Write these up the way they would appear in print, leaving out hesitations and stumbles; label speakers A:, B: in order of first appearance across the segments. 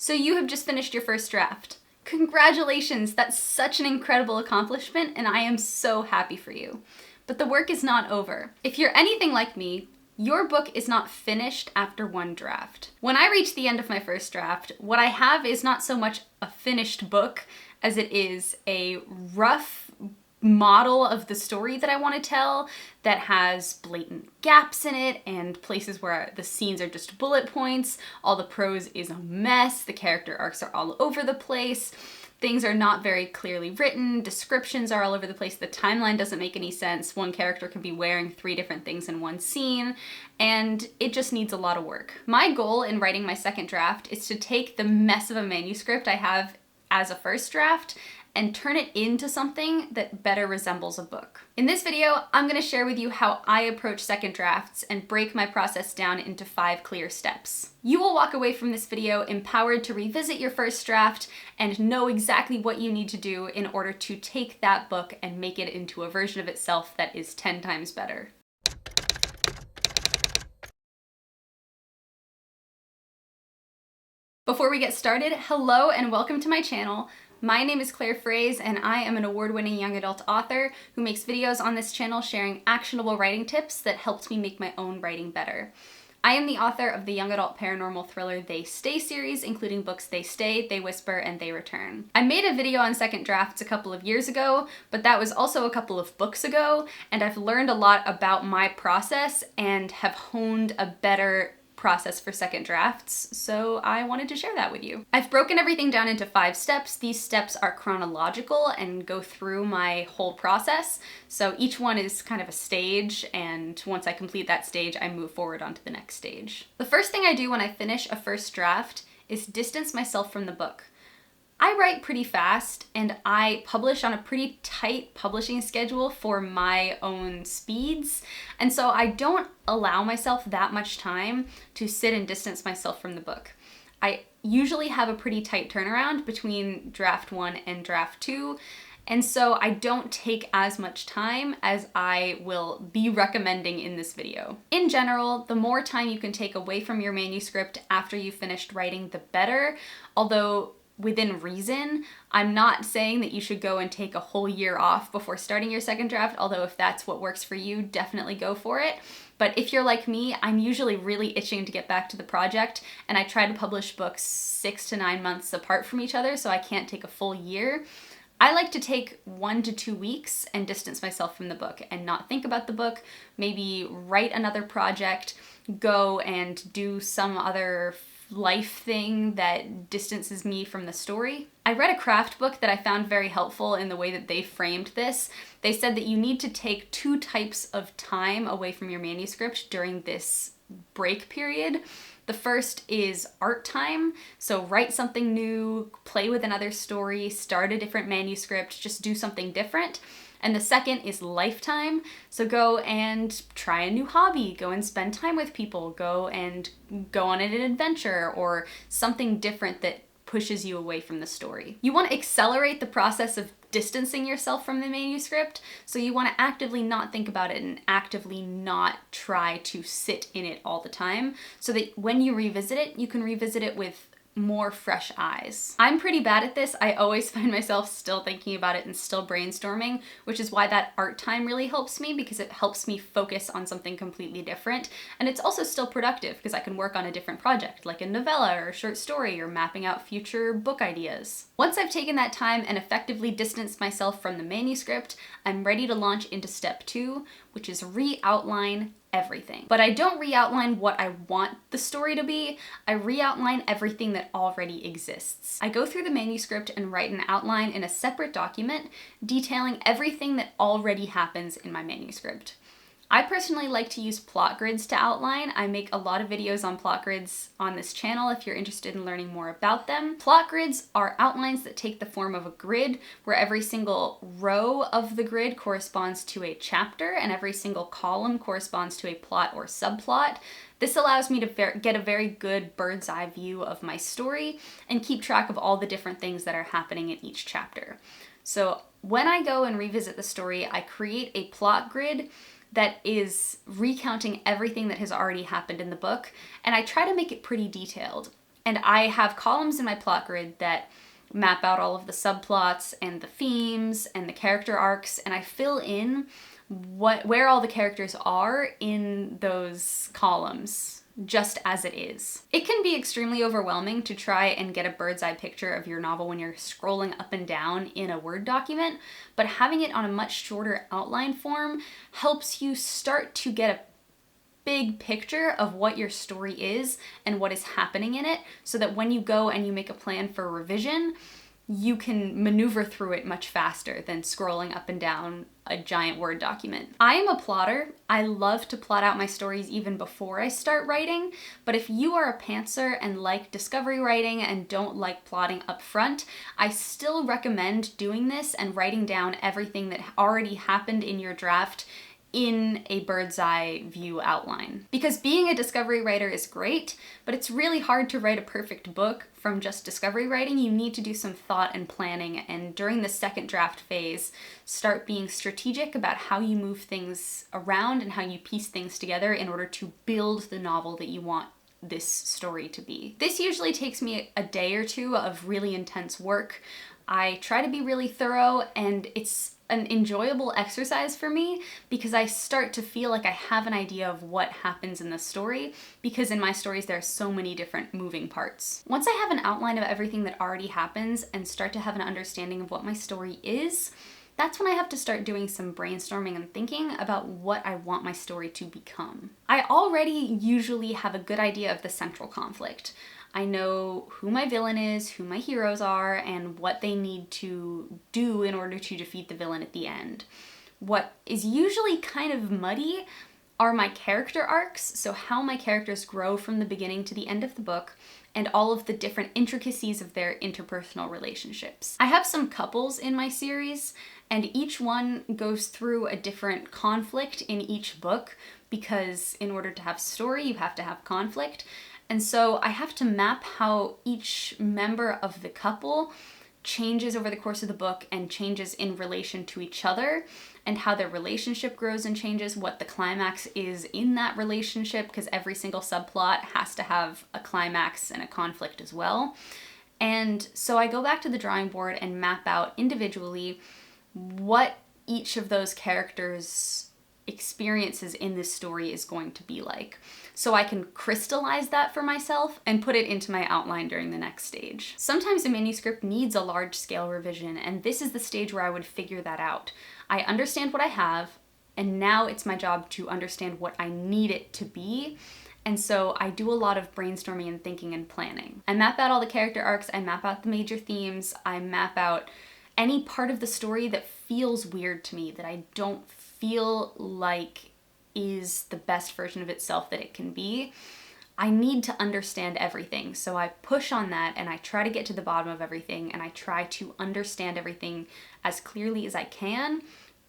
A: So you have just finished your first draft. Congratulations, that's such an incredible accomplishment and I am so happy for you. But the work is not over. If you're anything like me, your book is not finished after one draft. When I reach the end of my first draft, what I have is not so much a finished book as it is a rough model of the story that I want to tell that has blatant gaps in it and places where the scenes are just bullet points, all the prose is a mess, the character arcs are all over the place, things are not very clearly written, descriptions are all over the place, the timeline doesn't make any sense, one character can be wearing 3 different things in one scene, and it just needs a lot of work. My goal in writing my second draft is to take the mess of a manuscript I have as a first draft and turn it into something that better resembles a book. In this video, I'm gonna share with you how I approach second drafts and break my process down into 5 clear steps. You will walk away from this video empowered to revisit your first draft and know exactly what you need to do in order to take that book and make it into a version of itself that is 10 times better. Before we get started, hello and welcome to my channel. My name is Claire Fraze and I am an award-winning young adult author who makes videos on this channel sharing actionable writing tips that helped me make my own writing better. I am the author of the young adult paranormal thriller They Stay series, including books They Stay, They Whisper, and They Return. I made a video on second drafts a couple of years ago, but that was also a couple of books ago, and I've learned a lot about my process and have honed a better process for second drafts, so I wanted to share that with you. I've broken everything down into 5 steps. These steps are chronological and go through my whole process, so each one is kind of a stage, and once I complete that stage, I move forward onto the next stage. The first thing I do when I finish a first draft is distance myself from the book. I write pretty fast and I publish on a pretty tight publishing schedule for my own speeds, and so I don't allow myself that much time to sit and distance myself from the book. I usually have a pretty tight turnaround between draft 1 and draft 2, and so I don't take as much time as I will be recommending in this video. In general, the more time you can take away from your manuscript after you've finished writing, the better, although within reason. I'm not saying that you should go and take a whole year off before starting your second draft, although if that's what works for you, definitely go for it. But if you're like me, I'm usually really itching to get back to the project, and I try to publish books 6 to 9 months apart from each other, so I can't take a full year. I like to take 1 to 2 weeks and distance myself from the book and not think about the book, maybe write another project, go and do some other life thing that distances me from the story. I read a craft book that I found very helpful in the way that they framed this. They said that you need to take 2 types of time away from your manuscript during this break period. The first is art time, so write something new, play with another story, start a different manuscript, just do something different. And the second is lifetime, so go and try a new hobby, go and spend time with people, go and go on an adventure, or something different that pushes you away from the story. You want to accelerate the process of distancing yourself from the manuscript, so you want to actively not think about it and actively not try to sit in it all the time, so that when you revisit it, you can revisit it with more fresh eyes. I'm pretty bad at this. I always find myself still thinking about it and still brainstorming, which is why that art time really helps me, because it helps me focus on something completely different. And it's also still productive because I can work on a different project, like a novella or a short story or mapping out future book ideas. Once I've taken that time and effectively distanced myself from the manuscript, I'm ready to launch into step 2, which is ReOutline Everything. But I don't re-outline what I want the story to be, I re-outline everything that already exists. I go through the manuscript and write an outline in a separate document detailing everything that already happens in my manuscript. I personally like to use plot grids to outline. I make a lot of videos on plot grids on this channel if you're interested in learning more about them. Plot grids are outlines that take the form of a grid where every single row of the grid corresponds to a chapter and every single column corresponds to a plot or subplot. This allows me to get a very good bird's eye view of my story and keep track of all the different things that are happening in each chapter. So when I go and revisit the story, I create a plot grid that is recounting everything that has already happened in the book, and I try to make it pretty detailed. And I have columns in my plot grid that map out all of the subplots and the themes and the character arcs, and I fill in where all the characters are in those columns, just as it is. It can be extremely overwhelming to try and get a bird's eye picture of your novel when you're scrolling up and down in a Word document, but having it on a much shorter outline form helps you start to get a big picture of what your story is and what is happening in it, so that when you go and you make a plan for revision, you can maneuver through it much faster than scrolling up and down a giant Word document. I am a plotter. I love to plot out my stories even before I start writing, but if you are a pantser and like discovery writing and don't like plotting up front, I still recommend doing this and writing down everything that already happened in your draft in a bird's eye view outline. Because being a discovery writer is great, but it's really hard to write a perfect book from just discovery writing. You need to do some thought and planning, and during the second draft phase, start being strategic about how you move things around and how you piece things together in order to build the novel that you want this story to be. This usually takes me a day or two of really intense work. I try to be really thorough, and it's an enjoyable exercise for me because I start to feel like I have an idea of what happens in the story, because in my stories there are so many different moving parts. Once I have an outline of everything that already happens and start to have an understanding of what my story is, that's when I have to start doing some brainstorming and thinking about what I want my story to become. I already usually have a good idea of the central conflict. I know who my villain is, who my heroes are, and what they need to do in order to defeat the villain at the end. What is usually kind of muddy are my character arcs, so how my characters grow from the beginning to the end of the book, and all of the different intricacies of their interpersonal relationships. I have some couples in my series, and each one goes through a different conflict in each book, because in order to have story, you have to have conflict. And so I have to map how each member of the couple changes over the course of the book and changes in relation to each other, and how their relationship grows and changes, what the climax is in that relationship, because every single subplot has to have a climax and a conflict as well. And so I go back to the drawing board and map out individually what each of those characters' experiences in this story is going to be like, so I can crystallize that for myself and put it into my outline during the next stage. Sometimes a manuscript needs a large-scale revision, and this is the stage where I would figure that out. I understand what I have, and now it's my job to understand what I need it to be. And so I do a lot of brainstorming and thinking and planning. I map out all the character arcs, I map out the major themes, I map out any part of the story that feels weird to me, that I don't feel like is the best version of itself that it can be. I need to understand everything, so I push on that and I try to get to the bottom of everything, and I try to understand everything as clearly as I can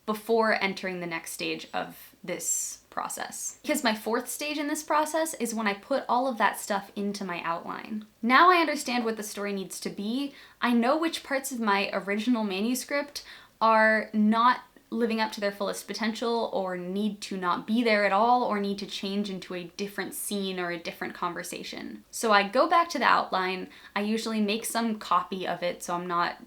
A: before entering the next stage of this process. Because my fourth stage in this process is when I put all of that stuff into my outline. Now I understand what the story needs to be. I know which parts of my original manuscript are not living up to their fullest potential, or need to not be there at all, or need to change into a different scene or a different conversation. So I go back to the outline. I usually make some copy of it so I'm not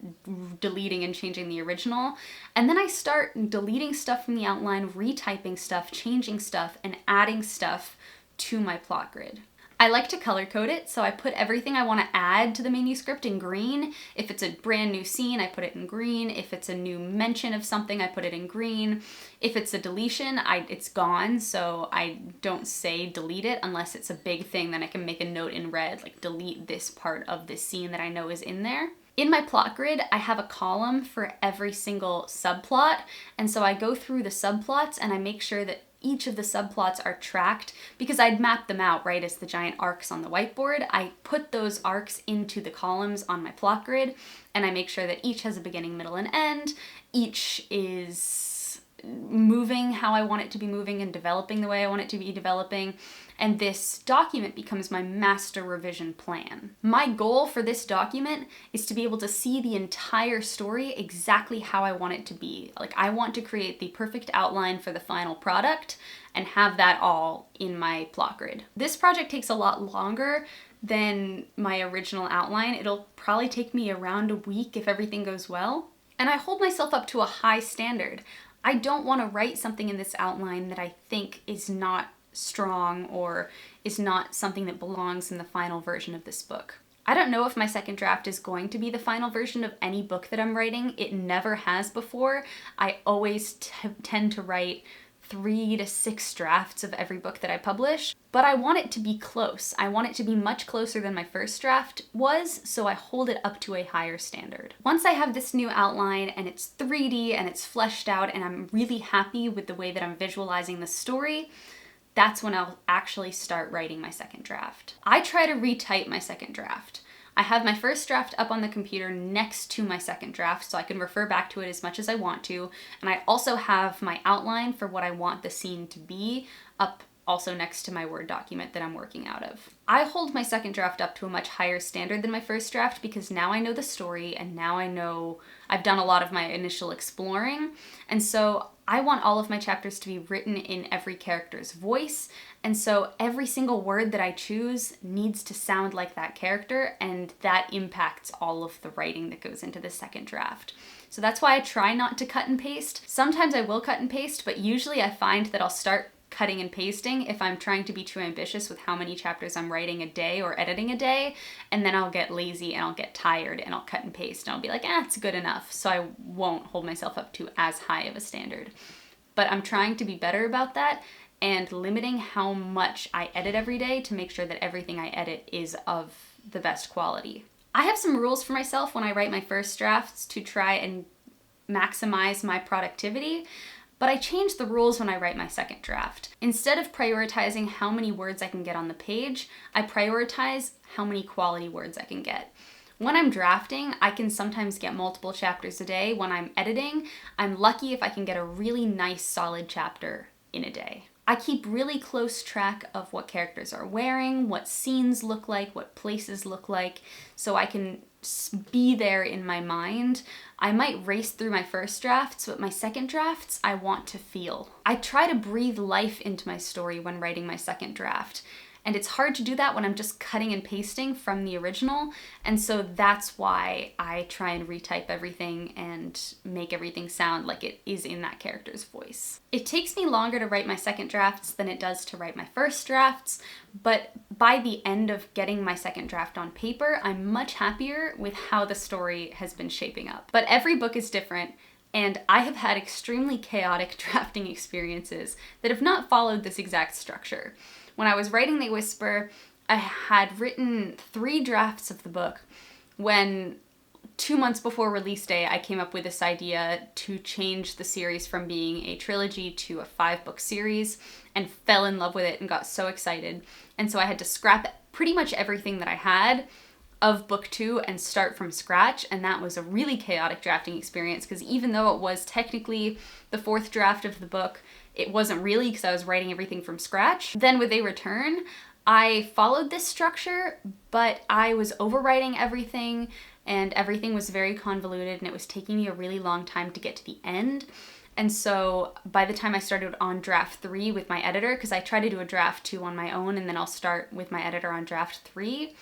A: deleting and changing the original, and then I start deleting stuff from the outline, retyping stuff, changing stuff, and adding stuff to my plot grid. I like to color code it, so I put everything I want to add to the manuscript in green. If it's a brand new scene, I put it in green. If it's a new mention of something, I put it in green. If it's a deletion, it's gone, so I don't say delete it unless it's a big thing. Then I can make a note in red, like delete this part of this scene that I know is in there. In my plot grid, I have a column for every single subplot, and so I go through the subplots and I make sure that each of the subplots are tracked, because I'd map them out, right, as the giant arcs on the whiteboard. I put those arcs into the columns on my plot grid, and I make sure that each has a beginning, middle, and end. Each is moving how I want it to be moving and developing the way I want it to be developing. And this document becomes my master revision plan. My goal for this document is to be able to see the entire story exactly how I want it to be. Like, I want to create the perfect outline for the final product and have that all in my plot grid. This project takes a lot longer than my original outline. It'll probably take me around a week if everything goes well. And I hold myself up to a high standard. I don't want to write something in this outline that I think is not strong or is not something that belongs in the final version of this book. I don't know if my second draft is going to be the final version of any book that I'm writing. It never has before. I always tend to write 3 to 6 drafts of every book that I publish, but I want it to be close. I want it to be much closer than my first draft was, so I hold it up to a higher standard. Once I have this new outline and it's 3D and it's fleshed out and I'm really happy with the way that I'm visualizing the story, that's when I'll actually start writing my second draft. I try to retype my second draft. I have my first draft up on the computer next to my second draft so I can refer back to it as much as I want to. And I also have my outline for what I want the scene to be up also next to my Word document that I'm working out of. I hold my second draft up to a much higher standard than my first draft because now I know the story and now I know I've done a lot of my initial exploring. And so I want all of my chapters to be written in every character's voice. And so every single word that I choose needs to sound like that character, and that impacts all of the writing that goes into the second draft. So that's why I try not to cut and paste. Sometimes I will cut and paste, but usually I find that I'll start cutting and pasting if I'm trying to be too ambitious with how many chapters I'm writing a day or editing a day, and then I'll get lazy and I'll get tired and I'll cut and paste and I'll be like, it's good enough. So I won't hold myself up to as high of a standard. But I'm trying to be better about that and limiting how much I edit every day to make sure that everything I edit is of the best quality. I have some rules for myself when I write my first drafts to try and maximize my productivity. But I change the rules when I write my second draft. Instead of prioritizing how many words I can get on the page, I prioritize how many quality words I can get. When I'm drafting, I can sometimes get multiple chapters a day. When I'm editing, I'm lucky if I can get a really nice solid chapter in a day. I keep really close track of what characters are wearing, what scenes look like, what places look like, so I can be there in my mind. I might race through my first drafts, but my second drafts, I want to feel. I try to breathe life into my story when writing my second draft. And it's hard to do that when I'm just cutting and pasting from the original. And so that's why I try and retype everything and make everything sound like it is in that character's voice. It takes me longer to write my second drafts than it does to write my first drafts, but by the end of getting my second draft on paper, I'm much happier with how the story has been shaping up. But every book is different, and I have had extremely chaotic drafting experiences that have not followed this exact structure. When I was writing The Whisper, I had written 3 drafts of the book when 2 months before release day, I came up with this idea to change the series from being a trilogy to a 5-book series and fell in love with it and got so excited. And so I had to scrap pretty much everything that I had of book 2 and start from scratch, and that was a really chaotic drafting experience because even though it was technically the 4th draft of the book, it wasn't really because I was writing everything from scratch. Then with A Return, I followed this structure, but I was overwriting everything and everything was very convoluted and it was taking me a really long time to get to the end. And so by the time I started on draft 3 with my editor, because I try to do a draft 2 on my own and then I'll start with my editor on draft 3,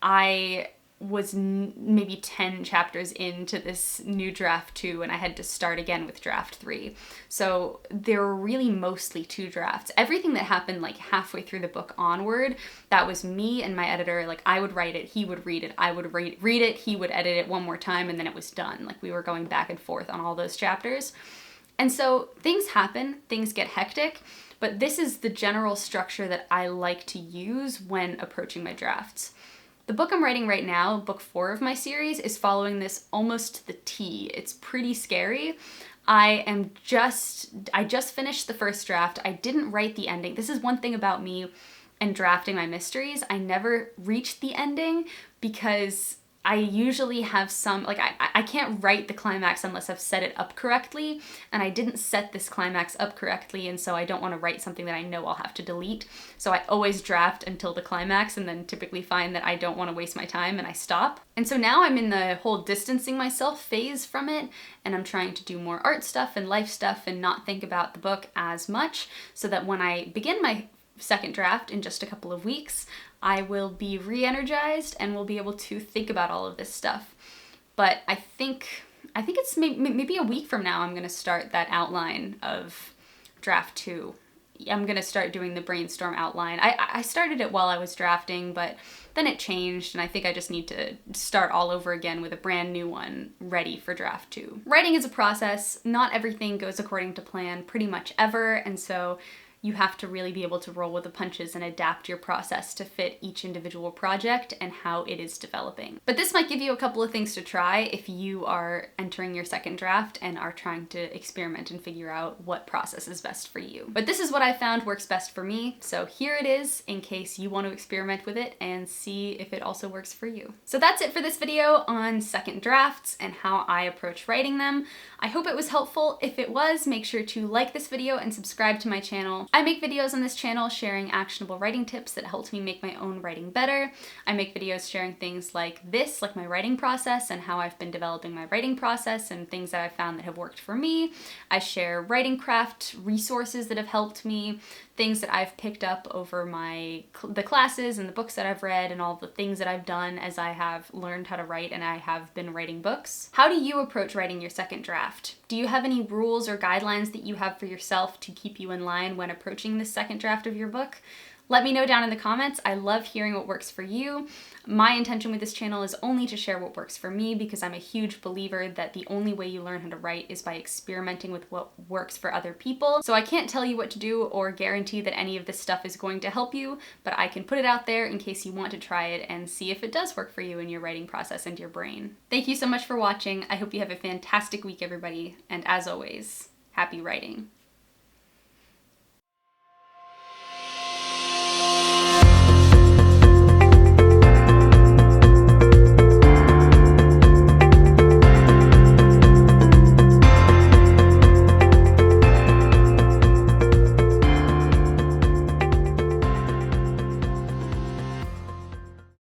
A: I was maybe 10 chapters into this new draft 2 and I had to start again with draft 3. So there were really mostly 2 drafts. Everything that happened like halfway through the book onward, that was me and my editor. Like I would write it, he would read it, I would read it, he would edit it one more time, and then it was done. Like we were going back and forth on all those chapters. And so things happen, things get hectic, but this is the general structure that I like to use when approaching my drafts. The book I'm writing right now, book 4 of my series, is following this almost to the T. It's pretty scary. I just finished the first draft. I didn't write the ending. This is one thing about me and drafting my mysteries. I never reached the ending because I usually have some, like I can't write the climax unless I've set it up correctly, and I didn't set this climax up correctly, and so I don't want to write something that I know I'll have to delete. So I always draft until the climax and then typically find that I don't want to waste my time and I stop. And so now I'm in the whole distancing myself phase from it, and I'm trying to do more art stuff and life stuff and not think about the book as much, so that when I begin my second draft in just a couple of weeks, I will be re-energized and will be able to think about all of this stuff. But I think it's maybe a week from now I'm going to start that outline of draft 2. I'm going to start doing the brainstorm outline. I started it while I was drafting, but then it changed, and I think I just need to start all over again with a brand new one ready for draft 2. Writing is a process. Not everything goes according to plan pretty much ever, and so you have to really be able to roll with the punches and adapt your process to fit each individual project and how it is developing. But this might give you a couple of things to try if you are entering your second draft and are trying to experiment and figure out what process is best for you. But this is what I found works best for me, so here it is in case you want to experiment with it and see if it also works for you. So that's it for this video on second drafts and how I approach writing them. I hope it was helpful. If it was, make sure to like this video and subscribe to my channel. I make videos on this channel sharing actionable writing tips that helped me make my own writing better. I make videos sharing things like this, like my writing process and how I've been developing my writing process and things that I've found that have worked for me. I share writing craft resources that have helped me, things that I've picked up over the classes and the books that I've read and all the things that I've done as I have learned how to write and I have been writing books. How do you approach writing your second draft? Do you have any rules or guidelines that you have for yourself to keep you in line when approaching the second draft of your book? Let me know down in the comments. I love hearing what works for you. My intention with this channel is only to share what works for me because I'm a huge believer that the only way you learn how to write is by experimenting with what works for other people. So I can't tell you what to do or guarantee that any of this stuff is going to help you, but I can put it out there in case you want to try it and see if it does work for you in your writing process and your brain. Thank you so much for watching. I hope you have a fantastic week, everybody. And as always, happy writing.